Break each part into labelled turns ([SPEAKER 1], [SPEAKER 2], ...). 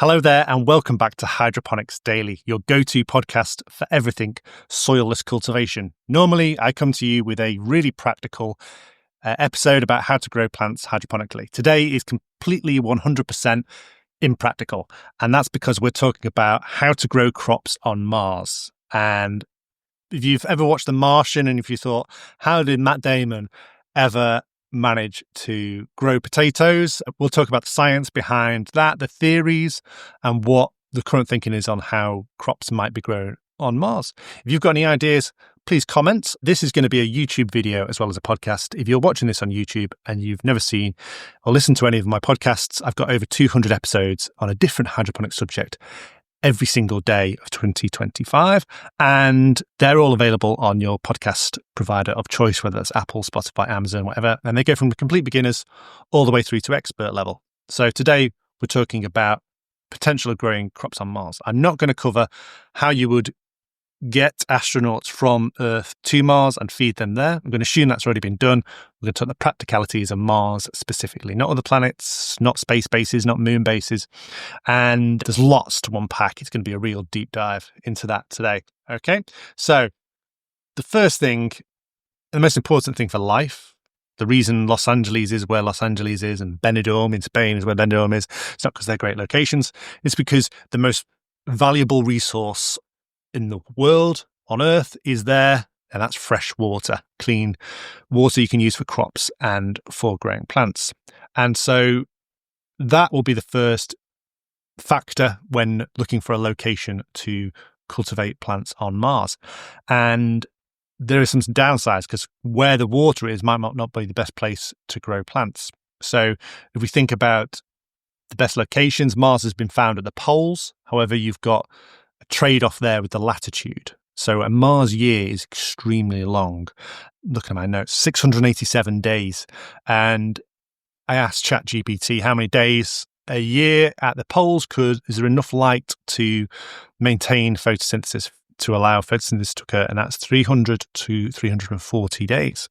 [SPEAKER 1] Hello there, and welcome back to Hydroponics Daily, your go-to podcast for everything soilless cultivation. Normally, I come to you with a really practical episode about how to grow plants hydroponically. Today is completely 100% impractical, and that's because we're talking about how to grow crops on Mars. And if you've ever watched The Martian, and if you thought, how did Matt Damon ever manage to grow potatoes? We'll talk about the science behind that, the theories, and what the current thinking is on how crops might be grown on Mars. If you've got any ideas, please comment. This is going to be a YouTube video as well as a podcast. If you're watching this on YouTube and you've never seen or listened to any of my podcasts, I've got over 200 episodes on a different hydroponic subject every single day of 2025, and they're all available on your podcast provider of choice, whether that's Apple, Spotify, Amazon, whatever, and they go from the complete beginners all the way through to expert level. So today we're talking about potential of growing crops on Mars. I'm not going to cover how you would get astronauts from Earth to Mars and feed them there. I'm going to assume that's already been done. We're going to talk the practicalities of Mars specifically, not other planets, not space bases, not moon bases. And there's lots to unpack. It's going to be a real deep dive into that today. Okay, so the first thing, the most important thing for life, the reason Los Angeles is where Los Angeles is and Benidorm in Spain is where Benidorm is, it's not because they're great locations. It's because the most valuable resource in the world, on Earth, is there, and that's fresh water, clean water you can use for crops and for growing plants. And so that will be the first factor when looking for a location to cultivate plants on Mars. And there are some downsides because where the water is might not be the best place to grow plants. So if we think about the best locations, Mars has been found at the poles. However, you've got trade-off there with the latitude. So a Mars year is extremely long. Look at my notes, 687 days. And I asked ChatGPT how many days a year at the poles is there enough light to maintain photosynthesis, to allow photosynthesis to occur, and that's 300 to 340 days.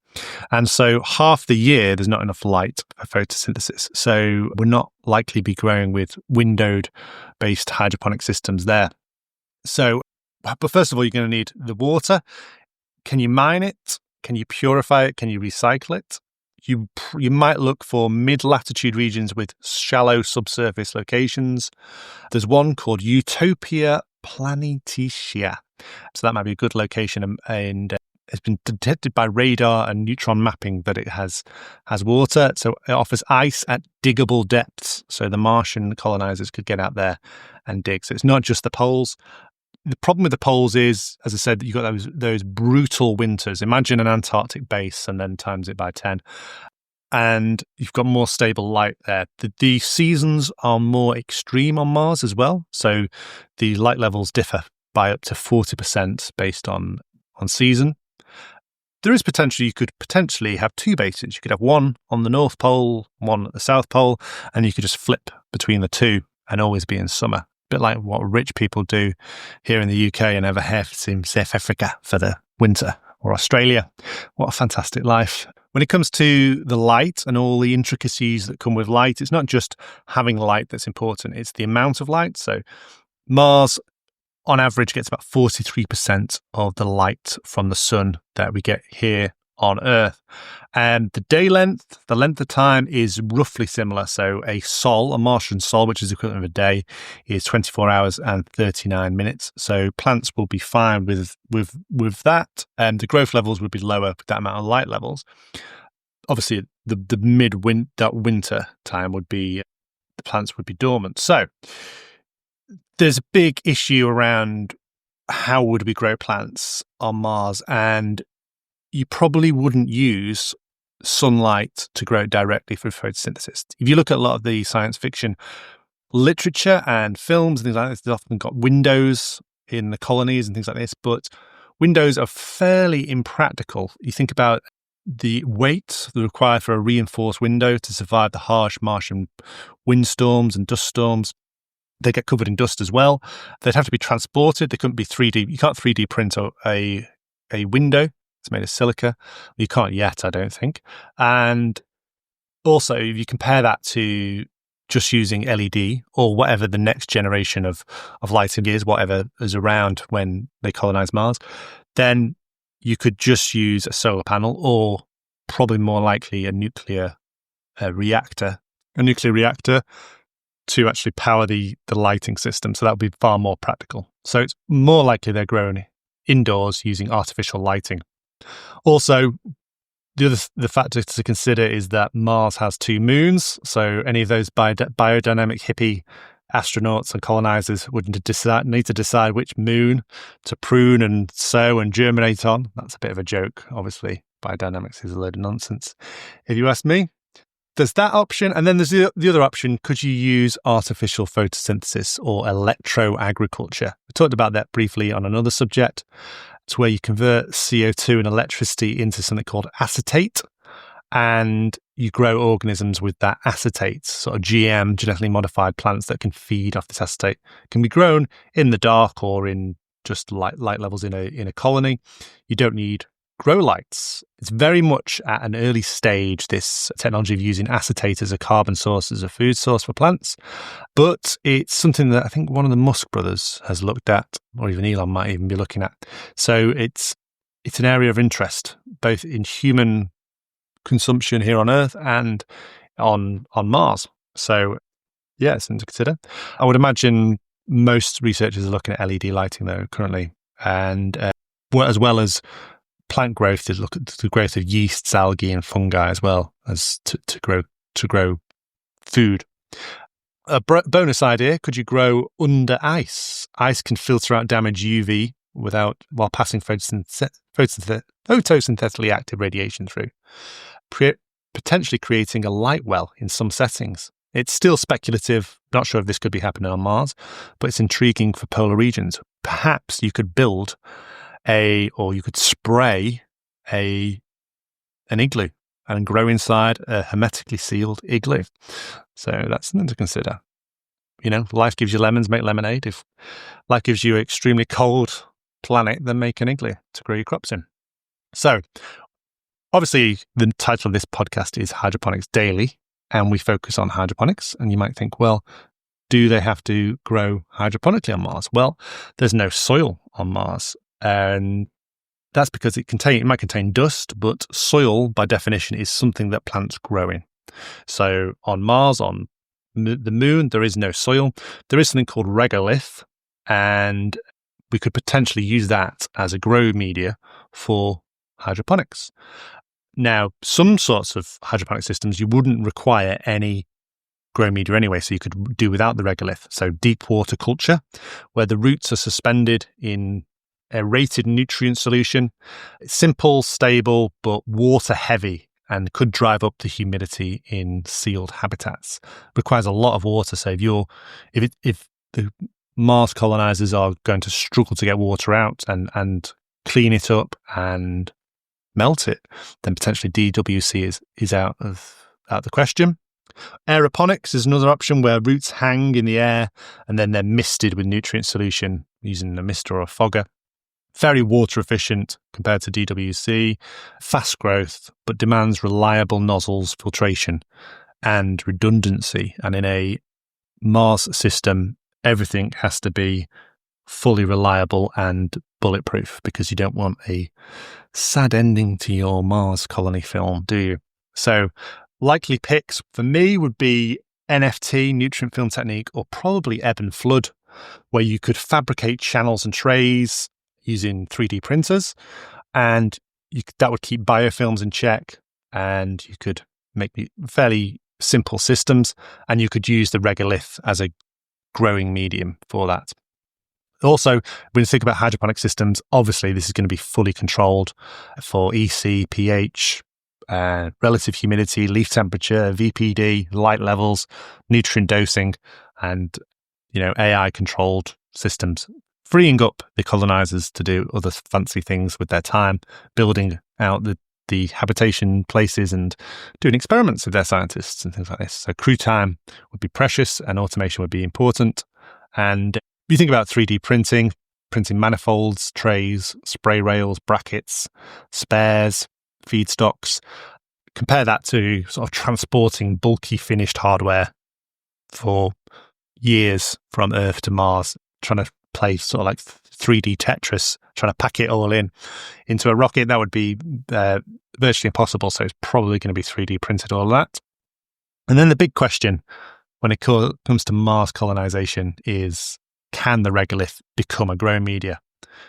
[SPEAKER 1] And so half the year there's not enough light for photosynthesis. So we're not likely to be growing with windowed-based hydroponic systems there. So, but first of all, you're going to need the water. Can you mine it? Can you purify it? Can you recycle it? You might look for mid-latitude regions with shallow subsurface locations. There's one called Utopia planitia. So that might be a good location, and it's been detected by radar and neutron mapping that it has water. So it offers ice at diggable depths. So the Martian colonizers could get out there and dig. So it's not just the poles. The problem with the poles is, as I said, you've got those brutal winters. Imagine an Antarctic base and then times it by 10. And you've got more stable light there. The seasons are more extreme on Mars as well. So the light levels differ by up to 40% based on season. There is potential, you could potentially have two bases. You could have one on the North Pole, one at the South Pole, and you could just flip between the two and always be in summer. Bit like what rich people do here in the UK and ever have in South Africa for the winter, or Australia. What a fantastic life. When it comes to the light and all the intricacies that come with light, it's not just having light that's important, it's the amount of light. So Mars, on average, gets about 43% of the light from the sun that we get here on Earth. And the day length, the length of time is roughly similar. So a Martian sol, which is the equivalent of a day, is 24 hours and 39 minutes. So plants will be fine with that. And the growth levels would be lower with that amount of light levels. Obviously, that winter time would be, the plants would be dormant. So there's a big issue around how would we grow plants on Mars, and you probably wouldn't use sunlight to grow directly for photosynthesis. If you look at a lot of the science fiction literature and films and things like this, they've often got windows in the colonies and things like this, but windows are fairly impractical. You think about the weight required for a reinforced window to survive the harsh Martian windstorms and dust storms. They get covered in dust as well. They'd have to be transported. They couldn't be 3D. You can't 3D print a window. It's made of silica. You can't yet, I don't think. And also, if you compare that to just using LED or whatever the next generation of lighting is, whatever is around when they colonize Mars, then you could just use a solar panel or probably more likely a nuclear reactor to actually power the lighting system. So that would be far more practical. So it's more likely they're grown indoors using artificial lighting. Also, the factor to consider is that Mars has 2 moons. So any of those biodynamic hippie astronauts and colonizers would need to decide which moon to prune and sow and germinate on. That's a bit of a joke, obviously. Biodynamics is a load of nonsense, if you ask me. There's that option. And then there's the other option. Could you use artificial photosynthesis or electroagriculture? We talked about that briefly on another subject. It's where you convert CO2 and electricity into something called acetate, and you grow organisms with that acetate, sort of GM, genetically modified plants that can feed off this acetate. It can be grown in the dark or in just light levels in a colony. You don't need grow lights. It's very much at an early stage, this technology of using acetate as a carbon source, as a food source for plants. But it's something that I think one of the Musk brothers has looked at, or even Elon might even be looking at. So it's an area of interest, both in human consumption here on Earth and on Mars. So yeah, it's something to consider. I would imagine most researchers are looking at LED lighting though currently, and as well as plant growth, to look at the growth of yeasts, algae, and fungi as well as to grow food. A bonus idea: could you grow under ice? Ice can filter out damaged UV while passing photosynthetically active radiation through, potentially creating a light well in some settings. It's still speculative. Not sure if this could be happening on Mars, but it's intriguing for polar regions. Perhaps you could build or you could spray an igloo and grow inside a hermetically sealed igloo. So that's something to consider. Life gives you lemons, make lemonade. If life gives you an extremely cold planet, then make an igloo to grow your crops in. So obviously the title of this podcast is Hydroponics Daily, and we focus on hydroponics. And you might think, well, do they have to grow hydroponically on Mars? Well, there's no soil on Mars. And that's because it might contain dust, but soil, by definition, is something that plants grow in. So on Mars, on the moon, there is no soil. There is something called regolith, and we could potentially use that as a grow media for hydroponics. Now, some sorts of hydroponic systems, you wouldn't require any grow media anyway, so you could do without the regolith. So deep water culture, where the roots are suspended in aerated nutrient solution. It's simple, stable, but water heavy, and could drive up the humidity in sealed habitats. Requires a lot of water. So if the Mars colonizers are going to struggle to get water out and clean it up and melt it, then potentially DWC is out the question. Aeroponics is another option where roots hang in the air and then they're misted with nutrient solution using a mister or a fogger. Very water efficient compared to DWC, fast growth, but demands reliable nozzles, filtration, and redundancy. And in a Mars system, everything has to be fully reliable and bulletproof, because you don't want a sad ending to your Mars colony film, do you? So likely picks for me would be NFT, nutrient film technique, or probably ebb and flood, where you could fabricate channels and trays using 3D printers, and that would keep biofilms in check, and you could make fairly simple systems, and you could use the regolith as a growing medium for that. Also, when you think about hydroponic systems, obviously this is going to be fully controlled for EC, pH, relative humidity, leaf temperature, VPD, light levels, nutrient dosing, and AI controlled systems, freeing up the colonizers to do other fancy things with their time, building out the habitation places and doing experiments with their scientists and things like this. So crew time would be precious and automation would be important. And if you think about 3D printing manifolds, trays, spray rails, brackets, spares, feedstocks, compare that to sort of transporting bulky finished hardware for years from Earth to Mars, trying to play sort of like 3D Tetris, trying to pack it all into a rocket. That would be virtually impossible. So it's probably going to be 3D printed, all of that. And then the big question when it comes to Mars colonization is, can the regolith become a grow media?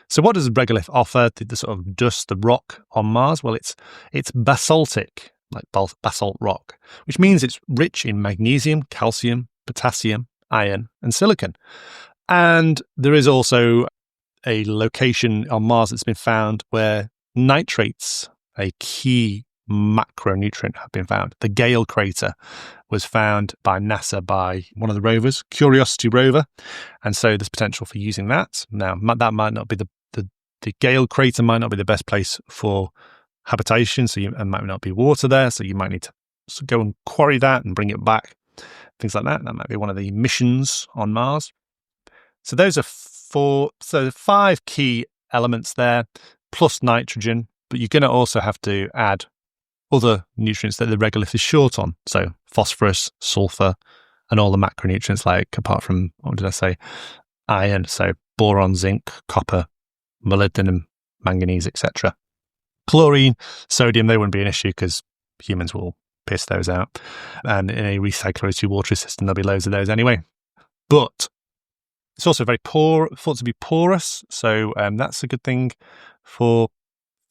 [SPEAKER 1] So what does regolith offer? The sort of dust, the rock on Mars? Well, it's basaltic, like basalt rock, which means it's rich in magnesium, calcium, potassium, iron, and silicon. And there is also a location on Mars that's been found where nitrates, a key macronutrient, have been found. The Gale crater was found by NASA by one of the rovers, Curiosity rover, and so there's potential for using that. Now, that might not be the Gale crater might not be the best place for habitation, so it might not be water there, so you might need to go and quarry that and bring it back, things like that. That might be one of the missions on Mars. So those are 5 key elements there, plus nitrogen, but you're going to also have to add other nutrients that the regolith is short on. So phosphorus, sulfur, and all the macronutrients, like, apart from, what did I say? Iron, so boron, zinc, copper, molybdenum, manganese, etc. Chlorine, sodium, they wouldn't be an issue because humans will piss those out. And in a recirculatory water system, there'll be loads of those anyway. But it's also thought to be porous, so that's a good thing for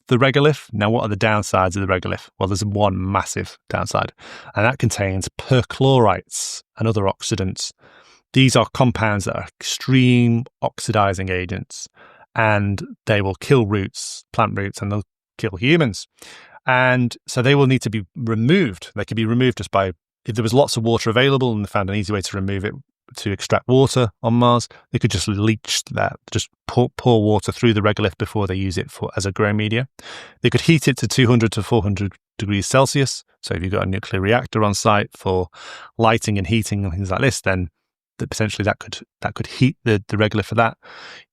[SPEAKER 1] the regolith. Now, what are the downsides of the regolith? Well, there's one massive downside, and that contains perchlorates and other oxidants. These are compounds that are extreme oxidizing agents, and they will kill roots, plant roots, and they'll kill humans. And so they will need to be removed. They can be removed just by, if there was lots of water available and they found an easy way to remove it, to extract water on Mars, they could just leach that, just pour water through the regolith before they use it as a grow media. They could heat it to 200 to 400 degrees Celsius. So if you've got a nuclear reactor on site for lighting and heating and things like this, then potentially that could heat the regolith for that.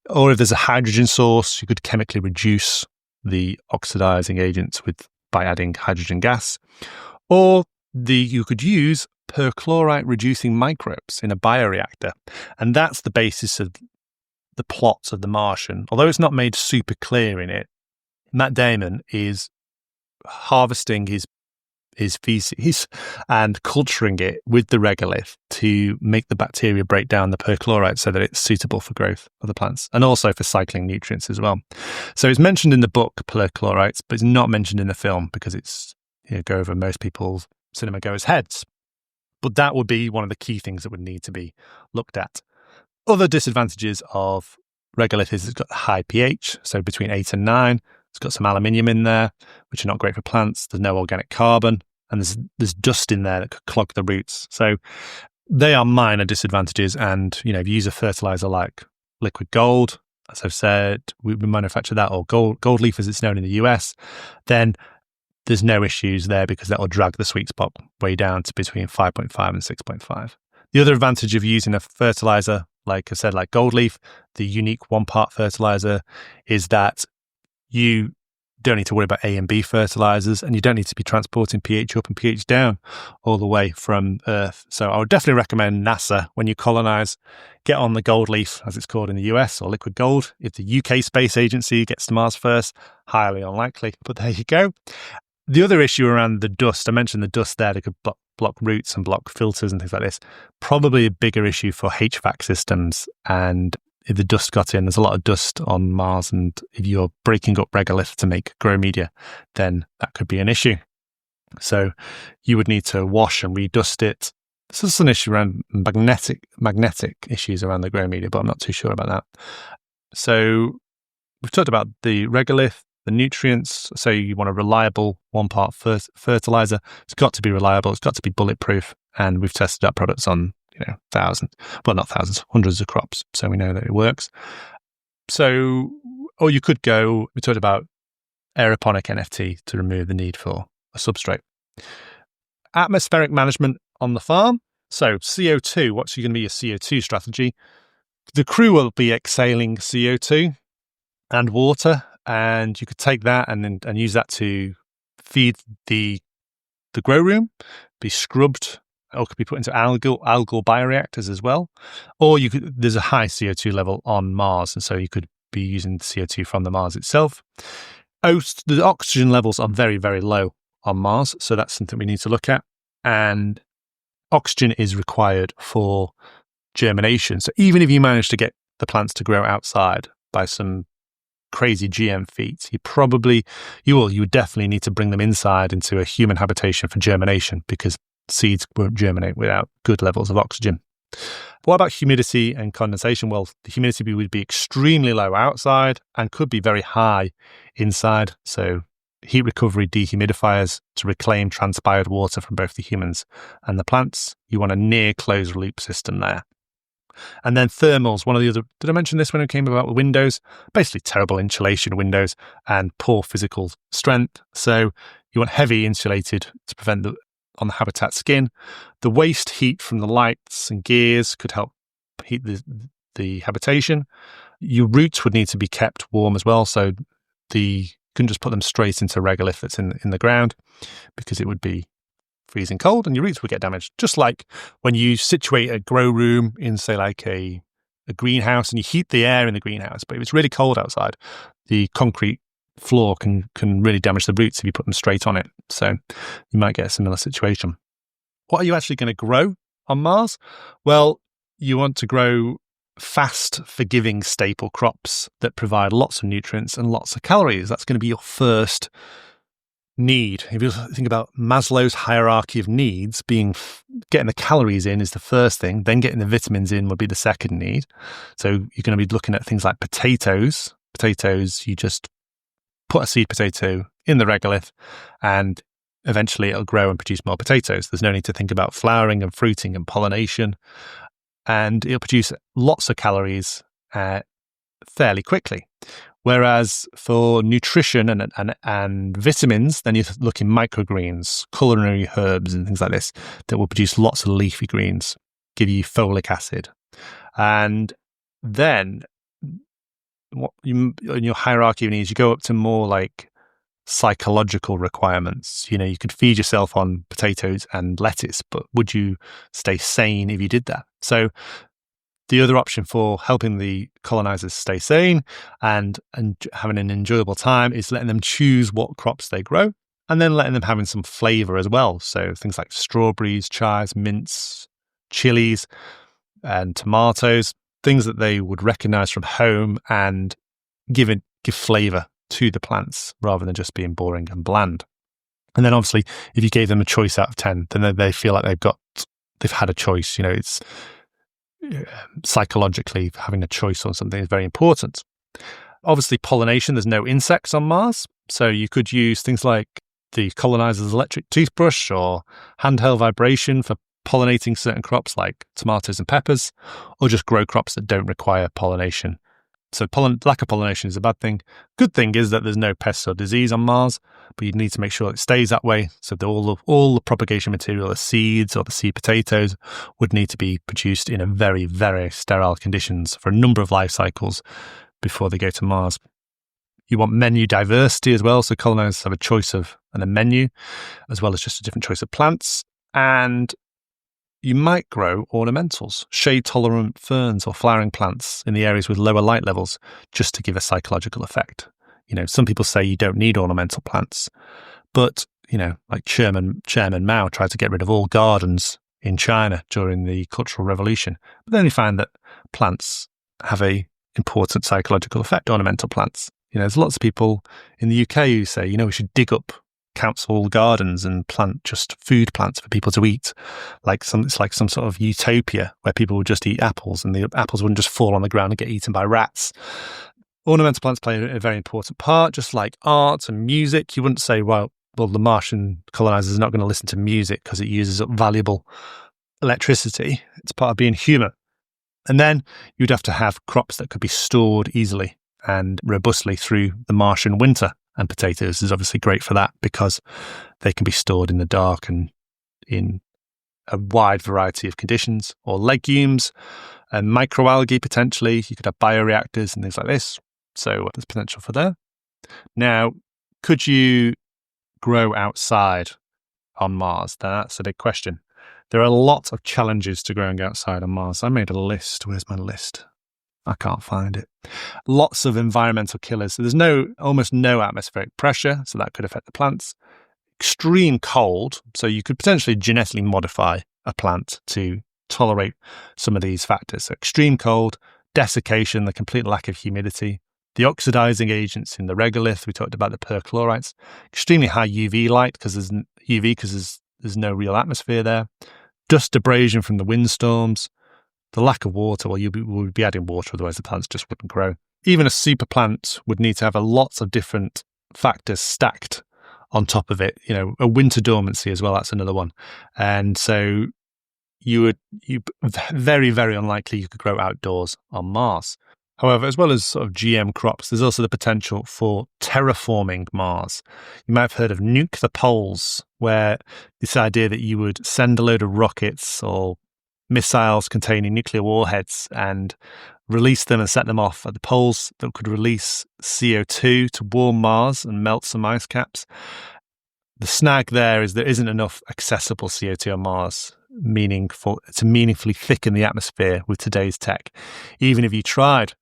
[SPEAKER 1] Or if there's a hydrogen source, you could chemically reduce the oxidizing agents by adding hydrogen gas. Or you could use perchlorate reducing microbes in a bioreactor. And that's the basis of the plot of The Martian. Although it's not made super clear in it, Matt Damon is harvesting his feces and culturing it with the regolith to make the bacteria break down the perchlorate so that it's suitable for growth of the plants, and also for cycling nutrients as well. So it's mentioned in the book, perchlorates, but it's not mentioned in the film because it's go over most people's cinema goers' heads. But that would be one of the key things that would need to be looked at. Other disadvantages of regolith is it's got a high pH, so between 8 and 9. It's got some aluminium in there, which are not great for plants. There's no organic carbon, and there's dust in there that could clog the roots. So they are minor disadvantages. And if you use a fertilizer like liquid gold, as I've said, we manufacture that, or gold leaf as it's known in the US, then there's no issues there because that will drag the sweet spot way down to between 5.5 and 6.5. The other advantage of using a fertilizer, like I said, like gold leaf, the unique one-part fertilizer, is that you don't need to worry about A and B fertilizers, and you don't need to be transporting pH up and pH down all the way from Earth. So I would definitely recommend NASA, when you colonize, get on the gold leaf, as it's called in the US, or liquid gold. If the UK Space Agency gets to Mars first, highly unlikely, but there you go. The other issue around the dust, I mentioned the dust there, that could block roots and block filters and things like this. Probably a bigger issue for HVAC systems. And if the dust got in, there's a lot of dust on Mars, and if you're breaking up regolith to make grow media, then that could be an issue. So you would need to wash and redust it. This is an issue around magnetic issues around the grow media, but I'm not too sure about that. So we've talked about the regolith, the nutrients. So you want a reliable one-part fertilizer. It's got to be reliable. It's got to be bulletproof. And we've tested our products on thousands, well, not thousands, hundreds of crops. So we know that it works. So, or you could we talked about aeroponic NFT to remove the need for a substrate. Atmospheric management on the farm. So CO2, what's going to be your CO2 strategy? The crew will be exhaling CO2 and water, and you could take that and use that to feed the grow room, be scrubbed or could be put into algal bioreactors as well. Or there's a high CO2 level on Mars, and so you could be using CO2 from the Mars itself. The oxygen levels are very, very low on Mars, so that's something we need to look at. And oxygen is required for germination. So even if you manage to get the plants to grow outside by some crazy GM feats, you would definitely need to bring them inside into a human habitation for germination, because seeds won't germinate without good levels of oxygen. What about humidity and condensation? Well, the humidity would be extremely low outside and could be very high inside. So heat recovery dehumidifiers to reclaim transpired water from both the humans and the plants. You want a near closed loop system there. And then thermals, one of the other, did I mention this when it came about with windows? Basically terrible insulation windows and poor physical strength. So you want heavy insulated to prevent on the habitat skin. The waste heat from the lights and gears could help heat the habitation. Your roots would need to be kept warm as well. So you couldn't just put them straight into regolith that's in the ground, because it would be freezing cold and your roots would get damaged. Just like when you situate a grow room in, say, like a greenhouse, and you heat the air in the greenhouse, but if it's really cold outside, the concrete floor can really damage the roots if you put them straight on it. So you might get a similar situation. What are you actually going to grow on Mars? Well, you want to grow fast, forgiving staple crops that provide lots of nutrients and lots of calories. That's going to be your first need. If you think about Maslow's hierarchy of needs, getting the calories in is the first thing, then getting the vitamins in would be the second need. So you're going to be looking at things like potatoes. Potatoes, you just put a seed potato in the regolith and eventually it'll grow and produce more potatoes. There's no need to think about flowering and fruiting and pollination, and it'll produce lots of calories fairly quickly. Whereas for nutrition and vitamins, then you're looking microgreens, culinary herbs and things like this that will produce lots of leafy greens, give you folic acid. And then in your hierarchy of needs, you go up to more like psychological requirements. You could feed yourself on potatoes and lettuce, but would you stay sane if you did that? So the other option for helping the colonizers stay sane and having an enjoyable time is letting them choose what crops they grow, and then letting them having some flavor as well. So things like strawberries, chives, mints, chilies, and tomatoes, things that they would recognize from home and give flavor to the plants rather than just being boring and bland. And then obviously, if you gave them a choice out of 10, then they feel like they've had a choice. It's psychologically having a choice on something is very important. Obviously, pollination, there's no insects on Mars, so you could use things like the colonizer's electric toothbrush or handheld vibration for pollinating certain crops like tomatoes and peppers, or just grow crops that don't require pollination. So lack of pollination is a bad thing. Good thing is that there's no pests or disease on Mars, but you need to make sure it stays that way. So all the propagation material, the seeds or the seed potatoes, would need to be produced in a very, very sterile conditions for a number of life cycles before they go to Mars. You want menu diversity as well. So colonizers have a choice and a menu, as well as just a different choice of plants. And you might grow ornamentals, shade-tolerant ferns or flowering plants in the areas with lower light levels, just to give a psychological effect. Some people say you don't need ornamental plants, but, like Chairman Mao tried to get rid of all gardens in China during the Cultural Revolution. But then he found that plants have a important psychological effect, ornamental plants. There's lots of people in the UK who say, we should dig up council gardens and plant just food plants for people to eat. It's like some sort of utopia where people would just eat apples and the apples wouldn't just fall on the ground and get eaten by rats. Ornamental plants play a very important part, just like art and music. You wouldn't say, well, the Martian colonizers are not going to listen to music because it uses up valuable electricity. It's part of being human. And then you'd have to have crops that could be stored easily and robustly through the Martian winter. And potatoes is obviously great for that because they can be stored in the dark and in a wide variety of conditions. Or legumes and microalgae potentially. You could have bioreactors and things like this. So there's potential for there. Now, could you grow outside on Mars? That's a big question. There are a lot of challenges to growing outside on Mars. I made a list. Where's my list? I can't find it. Lots of environmental killers. So there's almost no atmospheric pressure, so that could affect the plants. Extreme cold, so you could potentially genetically modify a plant to tolerate some of these factors. So extreme cold, desiccation, the complete lack of humidity, the oxidizing agents in the regolith. We talked about the perchlorates. Extremely high UV light because there's no real atmosphere there. Dust abrasion from the windstorms. The lack of water. Well, we'd be adding water, otherwise the plants just wouldn't grow. Even a super plant would need to have lots of different factors stacked on top of it. A winter dormancy as well. That's another one. And so you very, very unlikely you could grow outdoors on Mars. However, as well as sort of GM crops, there's also the potential for terraforming Mars. You might have heard of nuke the poles, where this idea that you would send a load of rockets or missiles containing nuclear warheads and release them and set them off at the poles that could release CO2 to warm Mars and melt some ice caps. The snag there is there isn't enough accessible CO2 on Mars to meaningfully thicken the atmosphere with today's tech, even if you tried.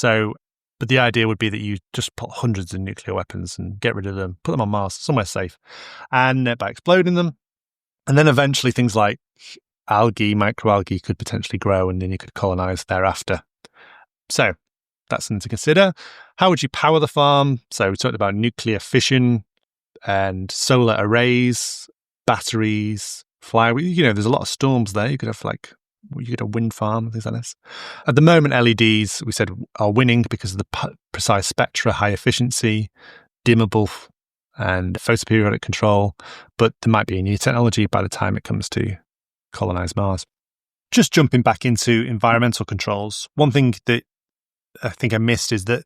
[SPEAKER 1] But the idea would be that you just put hundreds of nuclear weapons and get rid of them, put them on Mars, somewhere safe, and by exploding them. And then eventually things like microalgae could potentially grow, and then you could colonize thereafter. So that's something to consider. How would you power the farm? So we talked about nuclear fission and solar arrays, batteries, there's a lot of storms there. You could have a wind farm, things like this. At the moment, LEDs, we said, are winning because of the precise spectra, high efficiency, dimmable, and photoperiodic control. But there might be a new technology by the time it comes to colonize Mars. Just jumping back into environmental controls, one thing that I think I missed is that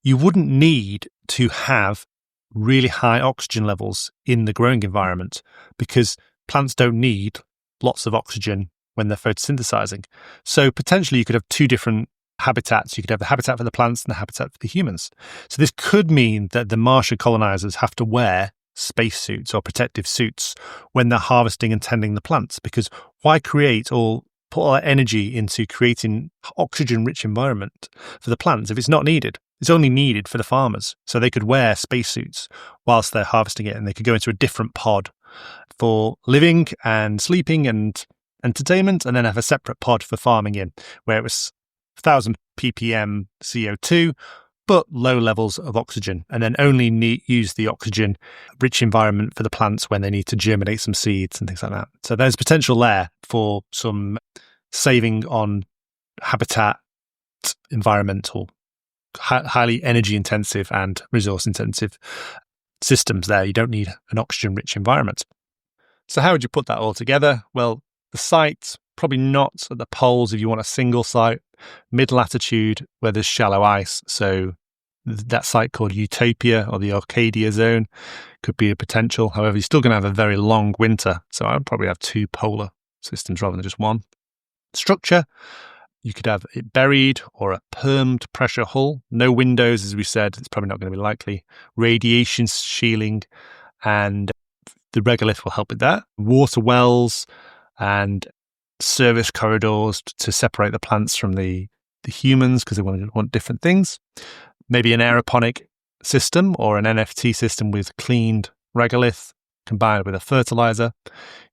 [SPEAKER 1] you wouldn't need to have really high oxygen levels in the growing environment because plants don't need lots of oxygen when they're photosynthesizing. So potentially you could have two different habitats. You could have the habitat for the plants and the habitat for the humans. So this could mean that the Martian colonizers have to wear spacesuits or protective suits when they're harvesting and tending the plants, because why put all that energy into creating oxygen-rich environment for the plants if it's not needed? It's only needed for the farmers. So they could wear spacesuits whilst they're harvesting it, and they could go into a different pod for living and sleeping and entertainment, and then have a separate pod for farming in, where it was 1,000 ppm CO2, but low levels of oxygen, and then only use the oxygen-rich environment for the plants when they need to germinate some seeds and things like that. So there's potential there for some saving on habitat, environmental, highly energy-intensive and resource-intensive systems there. You don't need an oxygen-rich environment. So how would you put that all together? Well, the site, probably not at the poles if you want a single site, mid-latitude where there's shallow ice. So that site called Utopia or the Arcadia zone could be a potential. However, you're still going to have a very long winter. So I would probably have two polar systems rather than just one. Structure, you could have it buried or a permed pressure hull. No windows, as we said, it's probably not going to be likely. Radiation shielding, and the regolith will help with that. Water wells and service corridors to separate the plants from the humans, because they want different things. Maybe an aeroponic system or an NFT system with cleaned regolith combined with a fertilizer.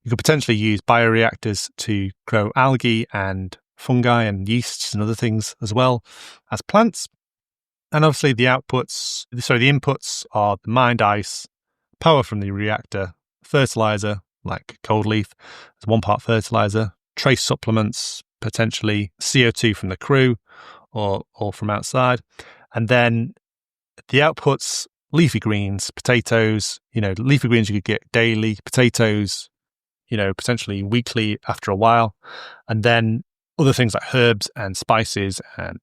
[SPEAKER 1] You could potentially use bioreactors to grow algae and fungi and yeasts and other things as well as plants. And obviously the inputs are the mined ice, power from the reactor, fertilizer like cold leaf, there's 1 part fertilizer, trace supplements, potentially CO2 from the crew or from outside. And then the outputs, leafy greens, potatoes, leafy greens you could get daily, potatoes, potentially weekly after a while. And then other things like herbs and spices and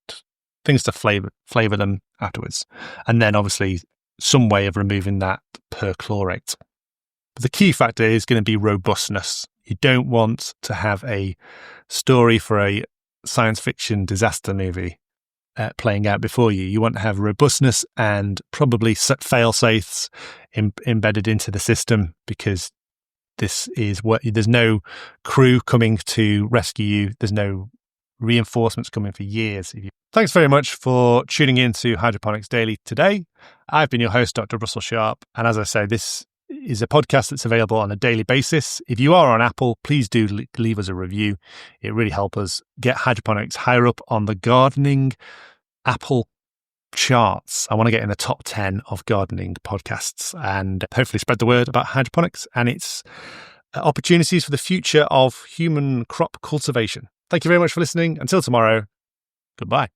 [SPEAKER 1] things to flavor them afterwards. And then obviously some way of removing that perchlorate. But the key factor is going to be robustness. You don't want to have a story for a science fiction disaster movie playing out before you. You want to have robustness and probably fail-safes embedded into the system, because this is what there's no crew coming to rescue you. There's no reinforcements coming for years. Thanks very much for tuning in to Hydroponics Daily today. I've been your host, Dr. Russell Sharp. And as I say, this is a podcast that's available on a daily basis. If you are on Apple, please do leave us a review. It really helps us get hydroponics higher up on the gardening Apple charts. I want to get in the top 10 of gardening podcasts and hopefully spread the word about hydroponics and its opportunities for the future of human crop cultivation. Thank you very much for listening. Until tomorrow, goodbye.